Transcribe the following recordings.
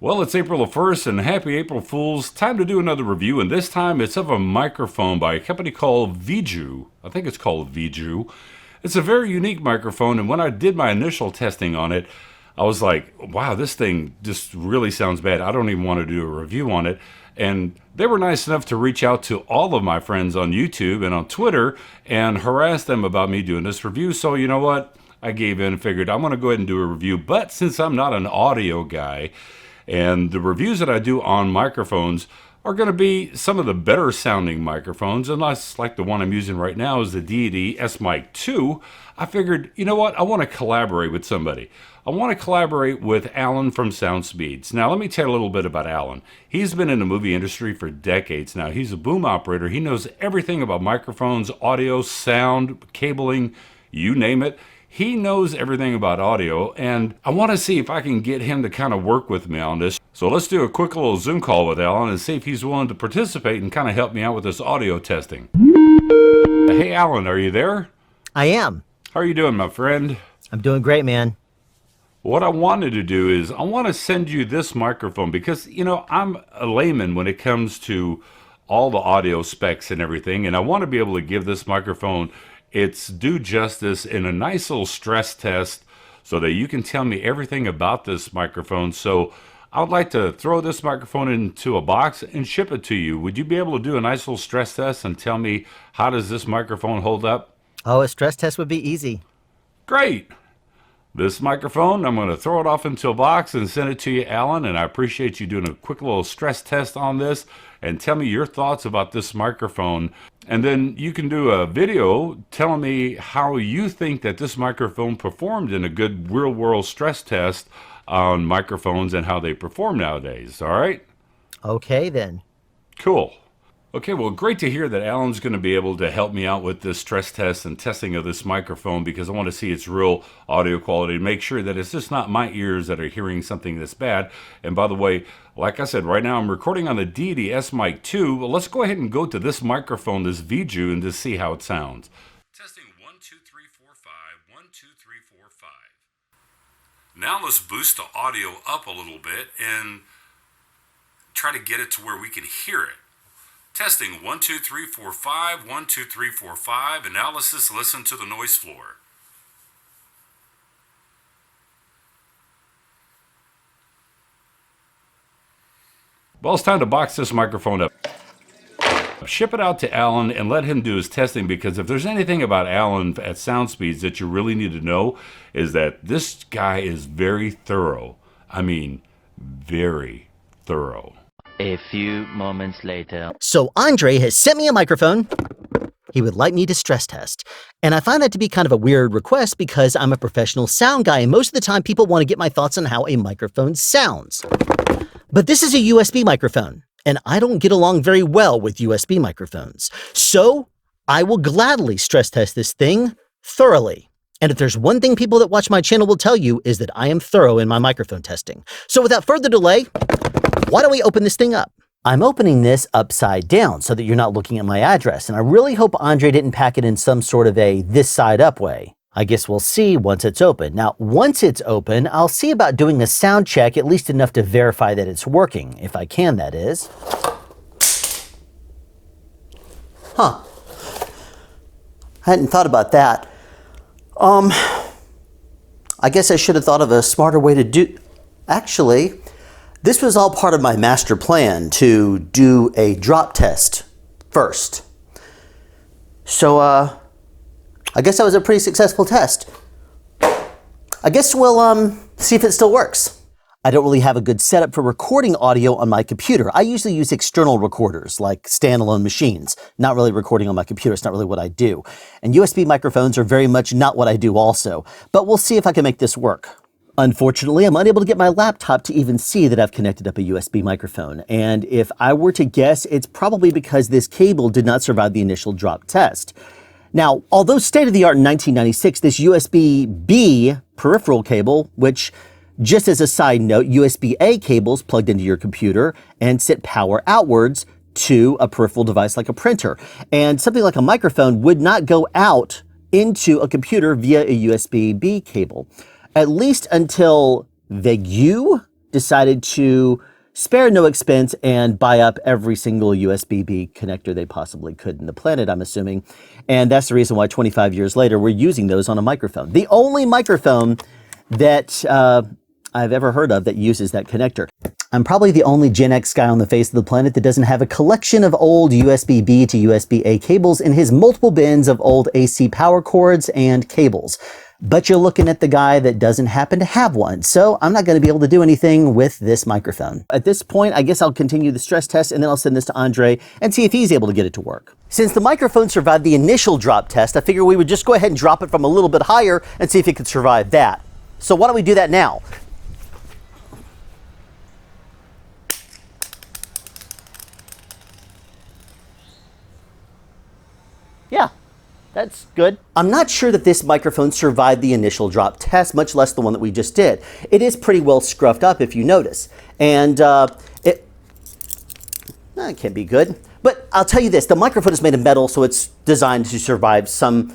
Well, it's April the 1st, and happy April Fools. Time to do another review, and this time it's of a microphone by a company called VeGue. I think it's called VeGue. It's a very unique microphone, and when I did my initial testing on it, I was like, wow, this thing just really sounds bad. I don't even want to do a review on it. And they were nice enough to reach out to all of my friends on YouTube and on Twitter and harass them about me doing this review. So you know what? I gave in and figured I'm going to go ahead and do a review. But since I'm not an audio guy, and the reviews that I do on microphones are going to be some of the better sounding microphones, unless like the one I'm using right now is the Deity S-Mic 2. I figured, you know what? I want to collaborate with somebody. I want to collaborate with Alan from SoundSpeeds. Now, let me tell you a little bit about Alan. He's been in the movie industry for decades now. He's a boom operator. He knows everything about microphones, audio, sound, cabling, you name it. He knows everything about audio, and I want to see if I can get him to kind of work with me on this. So let's do a quick little Zoom call with Alan and see if he's willing to participate and kind of help me out with this audio testing. Hey, Alan, are you there? I am. How are you doing, my friend? I'm doing great, man. What I wanted to do is I want to send you this microphone because, you know, I'm a layman when it comes to all the audio specs and everything, and I want to be able to give this microphone its due justice in a nice little stress test so that you can tell me everything about this microphone. So I'd like to throw this microphone into a box and ship it to you. Would you be able to do a nice little stress test and tell me how does this microphone hold up? Oh, a stress test would be easy. Great. This microphone, I'm going to throw it off into a box and send it to you, Alan, and I appreciate you doing a quick little stress test on this and tell me your thoughts about this microphone. And then you can do a video telling me how you think that this microphone performed in a good real-world stress test on microphones and how they perform nowadays, all right? Okay, then. Cool. Okay, well, great to hear that Alan's going to be able to help me out with this stress test and testing of this microphone because I want to see its real audio quality and make sure that it's just not my ears that are hearing something that's bad. And by the way, like I said, right now I'm recording on the Deity S-Mic 2. Well, let's go ahead and go to this microphone, this VeGue, and just see how it sounds. Testing 1, 2, 3, 4, 5. 1, 2, 3, 4, 5. Now let's boost the audio up a little bit and try to get it to where we can hear it. Testing 1, 2, 3, 4, 5. 1, 2, 3, 4, 5. And now let's just listen to the noise floor. Well, it's time to box this microphone up. Ship it out to Alan and let him do his testing because if there's anything about Alan at SoundSpeeds that you really need to know is that this guy is very thorough. I mean, very thorough. A few moments later. So Andre has sent me a microphone he would like me to stress test. And I find that to be kind of a weird request because I'm a professional sound guy and most of the time people want to get my thoughts on how a microphone sounds. But this is a USB microphone, and I don't get along very well with USB microphones. So I will gladly stress test this thing thoroughly. And if there's one thing people that watch my channel will tell you is that I am thorough in my microphone testing. So without further delay, why don't we open this thing up? I'm opening this upside down so that you're not looking at my address. And I really hope Andre didn't pack it in some sort of a this side up way. I guess we'll see once it's open. Now, once it's open, I'll see about doing a sound check, at least enough to verify that it's working, if I can, that is. Huh. I hadn't thought about that. I guess I should have thought of a smarter way to do... Actually, this was all part of my master plan to do a drop test first. So, I guess that was a pretty successful test. I guess we'll see if it still works. I don't really have a good setup for recording audio on my computer. I usually use external recorders, like standalone machines. Not really recording on my computer, it's not really what I do. And USB microphones are very much not what I do also. But we'll see if I can make this work. Unfortunately, I'm unable to get my laptop to even see that I've connected up a USB microphone. And if I were to guess, it's probably because this cable did not survive the initial drop test. Now, although state-of-the-art in 1996, this USB-B peripheral cable, which, just as a side note, USB-A cables plugged into your computer and sent power outwards to a peripheral device like a printer. And something like a microphone would not go out into a computer via a USB-B cable, at least until VeGue decided to spare no expense and buy up every single USB-B connector they possibly could in the planet, I'm assuming. And that's the reason why 25 years later, we're using those on a microphone. The only microphone that I've ever heard of that uses that connector. I'm probably the only Gen X guy on the face of the planet that doesn't have a collection of old USB-B to USB-A cables in his multiple bins of old AC power cords and cables. But you're looking at the guy that doesn't happen to have one, so I'm not going to be able to do anything with this microphone. At this point, I guess I'll continue the stress test and then I'll send this to Andre and see if he's able to get it to work. Since the microphone survived the initial drop test, I figure we would just go ahead and drop it from a little bit higher and see if it could survive that. So why don't we do that now? Yeah. That's good. I'm not sure that this microphone survived the initial drop test, much less the one that we just did. It is pretty well scruffed up, if you notice. And it can't be good. But I'll tell you this, the microphone is made of metal, so it's designed to survive some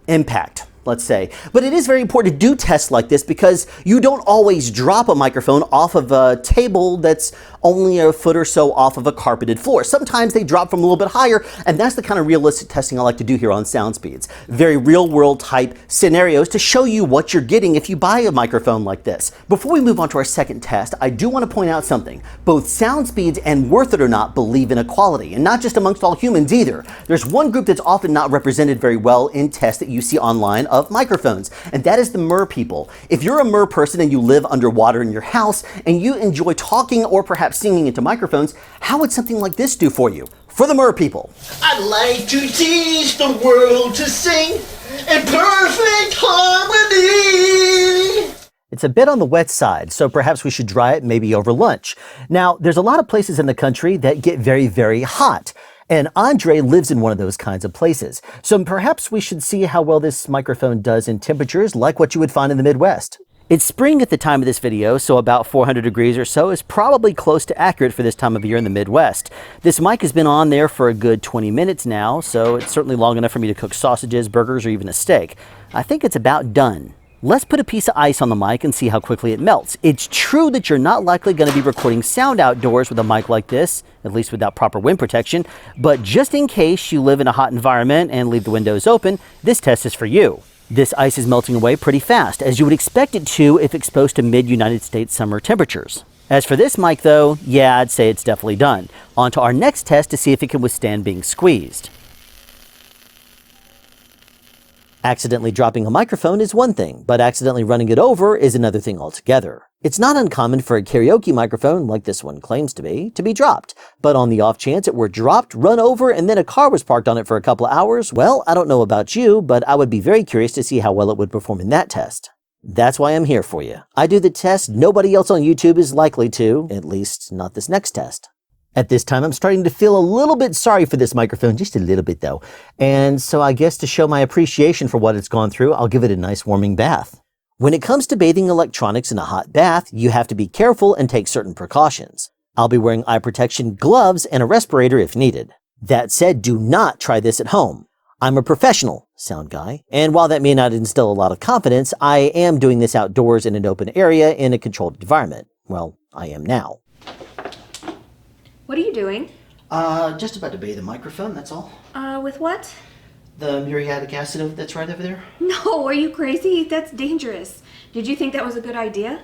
impact, let's say. But it is very important to do tests like this because you don't always drop a microphone off of a table that's only a foot or so off of a carpeted floor. Sometimes they drop from a little bit higher, and that's the kind of realistic testing I like to do here on Sound Speeds. Very real world type scenarios to show you what you're getting if you buy a microphone like this. Before we move on to our second test, I do want to point out something. Both Sound Speeds and Worth It or Not believe in equality, and not just amongst all humans either. There's one group that's often not represented very well in tests that you see online of microphones, and that is the mer people. If you're a mer person and you live underwater in your house and you enjoy talking or perhaps singing into microphones, how would something like this do for you? For the mer people. I'd like to teach the world to sing in perfect harmony. It's a bit on the wet side, so perhaps we should dry it maybe over lunch. Now, there's a lot of places in the country that get very, very hot. And Andre lives in one of those kinds of places. So perhaps we should see how well this microphone does in temperatures like what you would find in the Midwest. It's spring at the time of this video, so about 400 degrees or so is probably close to accurate for this time of year in the Midwest. This mic has been on there for a good 20 minutes now, so it's certainly long enough for me to cook sausages, burgers, or even a steak. I think it's about done. Let's put a piece of ice on the mic and see how quickly it melts. It's true that you're not likely going to be recording sound outdoors with a mic like this, at least without proper wind protection, but just in case you live in a hot environment and leave the windows open, this test is for you. This ice is melting away pretty fast, as you would expect it to if exposed to mid-United States summer temperatures. As for this mic though, yeah, I'd say it's definitely done. On to our next test to see if it can withstand being squeezed. Accidentally dropping a microphone is one thing, but accidentally running it over is another thing altogether. It's not uncommon for a karaoke microphone, like this one claims to be dropped. But on the off chance it were dropped, run over, and then a car was parked on it for a couple of hours, well, I don't know about you, but I would be very curious to see how well it would perform in that test. That's why I'm here for you. I do the test nobody else on YouTube is likely to, at least not this next test. At this time, I'm starting to feel a little bit sorry for this microphone, just a little bit though. And so I guess to show my appreciation for what it's gone through, I'll give it a nice warming bath. When it comes to bathing electronics in a hot bath, you have to be careful and take certain precautions. I'll be wearing eye protection, gloves, and a respirator if needed. That said, do not try this at home. I'm a professional sound guy, and while that may not instill a lot of confidence, I am doing this outdoors in an open area in a controlled environment. Well, I am now. What are you doing? Just about to bathe the microphone, that's all. With what? The muriatic acid that's right over there. No, are you crazy? That's dangerous. Did you think that was a good idea?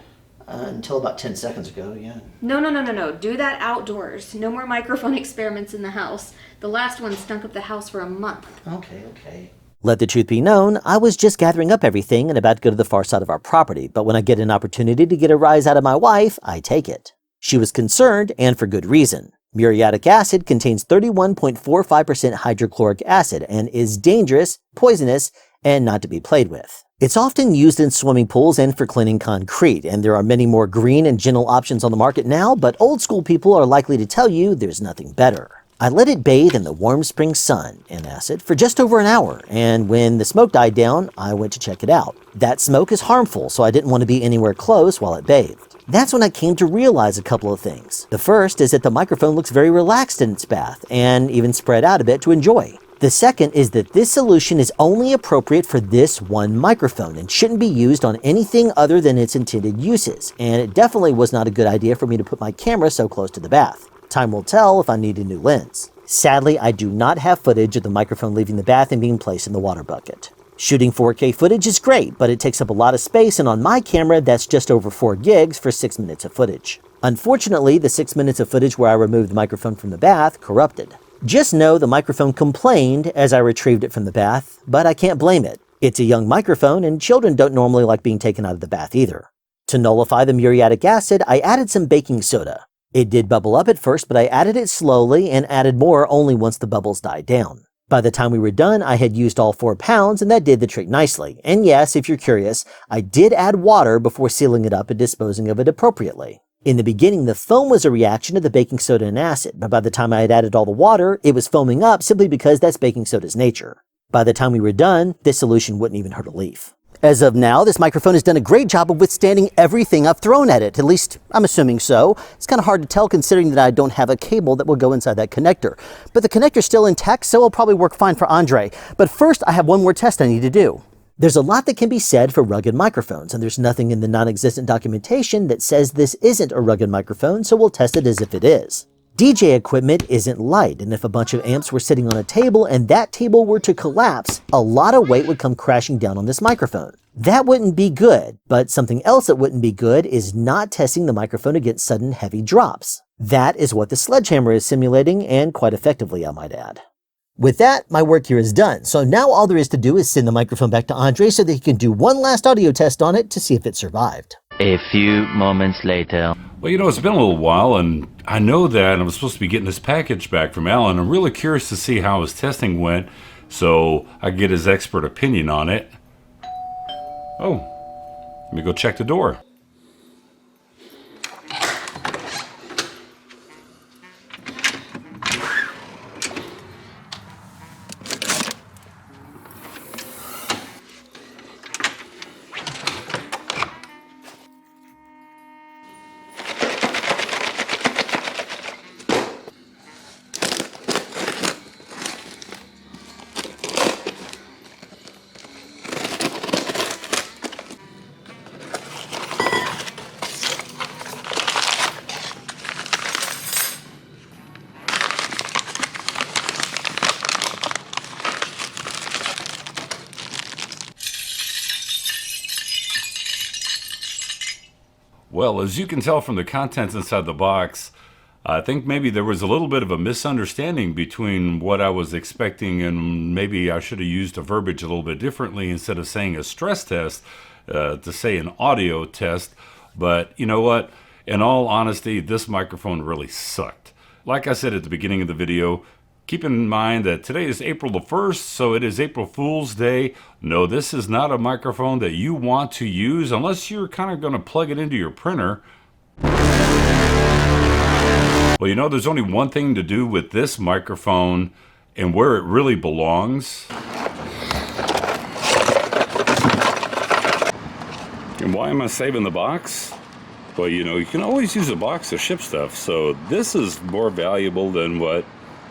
Until about 10 seconds ago, yeah. No. Do that outdoors. No more microphone experiments in the house. The last one stunk up the house for a month. Okay. Let the truth be known, I was just gathering up everything and about to go to the far side of our property, but when I get an opportunity to get a rise out of my wife, I take it. She was concerned, and for good reason. Muriatic acid contains 31.45% hydrochloric acid and is dangerous, poisonous, and not to be played with. It's often used in swimming pools and for cleaning concrete, and there are many more green and gentle options on the market now, but old school people are likely to tell you there's nothing better. I let it bathe in the warm spring sun in acid for just over an hour, and when the smoke died down, I went to check it out. That smoke is harmful, so I didn't want to be anywhere close while it bathed. That's when I came to realize a couple of things. The first is that the microphone looks very relaxed in its bath, and even spread out a bit to enjoy. The second is that this solution is only appropriate for this one microphone and shouldn't be used on anything other than its intended uses, and it definitely was not a good idea for me to put my camera so close to the bath. Time will tell if I need a new lens. Sadly, I do not have footage of the microphone leaving the bath and being placed in the water bucket. Shooting 4K footage is great, but it takes up a lot of space, and on my camera that's just over 4 gigs for 6 minutes of footage. Unfortunately, the 6 minutes of footage where I removed the microphone from the bath corrupted. Just know the microphone complained as I retrieved it from the bath, but I can't blame it. It's a young microphone and children don't normally like being taken out of the bath either. To nullify the muriatic acid, I added some baking soda. It did bubble up at first, but I added it slowly and added more only once the bubbles died down. By the time we were done, I had used all 4 pounds and that did the trick nicely. And yes, if you're curious, I did add water before sealing it up and disposing of it appropriately. In the beginning, the foam was a reaction to the baking soda and acid, but by the time I had added all the water, it was foaming up simply because that's baking soda's nature. By the time we were done, this solution wouldn't even hurt a leaf. As of now, this microphone has done a great job of withstanding everything I've thrown at it. At least, I'm assuming so. It's kind of hard to tell considering that I don't have a cable that will go inside that connector. But the connector's still intact, so it'll probably work fine for Andre. But first, I have one more test I need to do. There's a lot that can be said for rugged microphones, and there's nothing in the non-existent documentation that says this isn't a rugged microphone, so we'll test it as if it is. DJ equipment isn't light, and if a bunch of amps were sitting on a table and that table were to collapse, a lot of weight would come crashing down on this microphone. That wouldn't be good, but something else that wouldn't be good is not testing the microphone against sudden heavy drops. That is what the sledgehammer is simulating, and quite effectively, I might add. With that, my work here is done, so now all there is to do is send the microphone back to Andre so that he can do one last audio test on it to see if it survived. A few moments later. Well, it's been a little while, and I know that I'm supposed to be getting this package back from Alan. I'm really curious to see how his testing went, so I get his expert opinion on it. Oh, let me go check the door. Well, as you can tell from the contents inside the box, I think maybe there was a little bit of a misunderstanding between what I was expecting, and maybe I should have used the verbiage a little bit differently instead of saying a stress test to say an audio test. But you know what? In all honesty, this microphone really sucked. Like I said at the beginning of the video, keep in mind that today is April the 1st, so it is April Fool's Day. No, this is not a microphone that you want to use unless you're kind of going to plug it into your printer. Well, there's only one thing to do with this microphone and where it really belongs. And why am I saving the box? Well, you can always use a box to ship stuff, so this is more valuable than what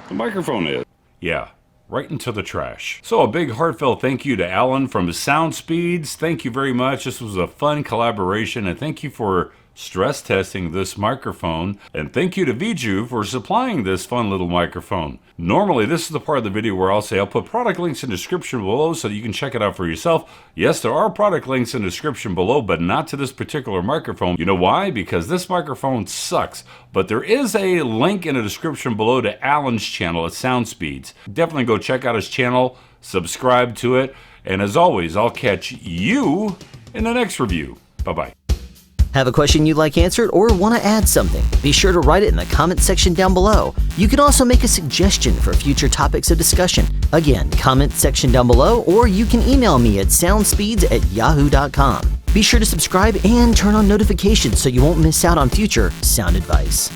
the microphone is. Yeah, right into the trash. So a big heartfelt thank you to Alan from Sound Speeds. Thank you very much. This was a fun collaboration, and thank you for stress testing this microphone, and thank you to VeGue for supplying this fun little microphone. Normally, this is the part of the video where I'll say I'll put product links in the description below so that you can check it out for yourself. Yes, there are product links in the description below, but not to this particular microphone. You know why? Because this microphone sucks. But there is a link in the description below to Alan's channel at Sound Speeds. Definitely go check out his channel, subscribe to it, and as always, I'll catch you in the next review. Bye-bye. Have a question you'd like answered or want to add something? Be sure to write it in the comment section down below. You can also make a suggestion for future topics of discussion. Again, comment section down below, or you can email me at soundspeeds@yahoo.com. Be sure to subscribe and turn on notifications so you won't miss out on future sound advice.